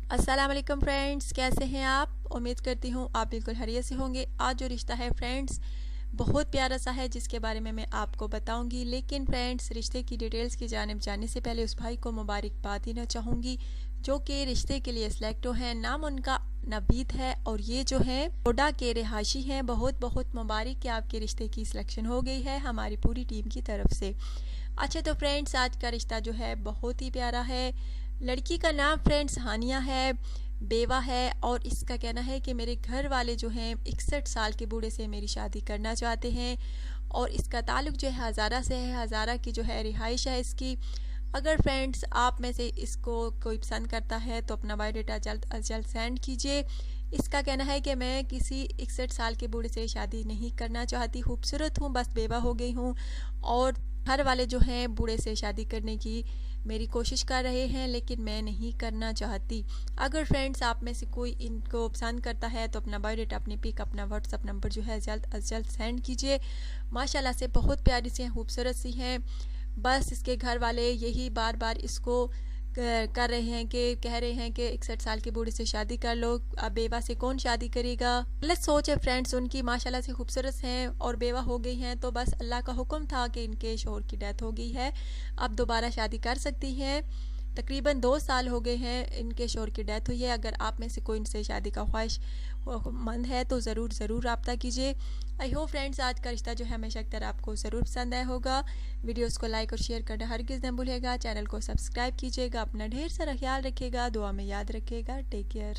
अस्सलाम वालेकुम फ्रेंड्स, कैसे हैं आप। उम्मीद करती हूँ आप बिल्कुल खैरियत से होंगे। आज जो रिश्ता है फ्रेंड्स बहुत प्यारा सा है जिसके बारे में मैं आपको बताऊंगी। लेकिन फ्रेंड्स रिश्ते की डिटेल्स की जानिब जाने से पहले उस भाई को मुबारकबाद देना चाहूँगी जो कि रिश्ते के लिए सिलेक्ट हैं। नाम उनका नवीद है और ये जो है नोएडा के रिहायशी हैं। बहुत बहुत मुबारक कि आपके रिश्ते की सिलेक्शन हो गई है हमारी पूरी टीम की तरफ से। अच्छा तो फ्रेंड्स आज का रिश्ता जो है बहुत ही प्यारा है। लड़की का नाम फ्रेंड्स हानिया है, बेवा है और इसका कहना है कि मेरे घर वाले जो हैं 61 साल के बूढ़े से मेरी शादी करना चाहते हैं और इसका ताल्लुक जो है हज़ारा से है। हज़ारा की जो है रिहाइश है इसकी। अगर फ्रेंड्स आप में से इसको कोई पसंद करता है तो अपना बायोडाटा जल्द अज जल्द सेंड कीजिए। इसका कहना है कि मैं किसी 61 साल के बूढ़े से शादी नहीं करना चाहती, खूबसूरत हूँ, बस बेवा हो गई हूँ और घर वाले जो हैं बूढ़े से शादी करने की मेरी कोशिश कर रहे हैं लेकिन मैं नहीं करना चाहती। अगर फ्रेंड्स आप में से कोई इनको पसंद करता है तो अपना बायोडाटा, अपनी पिक, अपना व्हाट्सअप नंबर जो है जल्द अज जल्द सेंड कीजिए। माशाल्लाह से बहुत प्यारी सी हैं, खूबसूरत सी हैं। बस इसके घर वाले यही बार बार इसको कर रहे हैं कि कह रहे हैं कि 61 साल के बूढ़े से शादी कर लो। अब बेवा से कौन शादी करेगा। गलत सोच है फ्रेंड्स उनकी। माशाल्लाह से खूबसूरत हैं और बेवा हो गई हैं तो बस अल्लाह का हुक्म था कि इनके शोहर की डेथ हो गई है, अब दोबारा शादी कर सकती हैं। तकरीबन 2 साल हो गए हैं इनके शोहर की डेथ हुई है। अगर आप में से कोई इनसे शादी का ख्वाहिशमंद है तो ज़रूर रब्ता कीजिए। आई होप फ्रेंड्स आज का रिश्ता जो है हमेशा की तरह आपको ज़रूर पसंद आया होगा। वीडियोस को लाइक और शेयर करना हरगिज़ न भूलिएगा। चैनल को सब्सक्राइब कीजिएगा। अपना ढेर सारा ख्याल रखिएगा, दुआ में याद रखिएगा। Take care.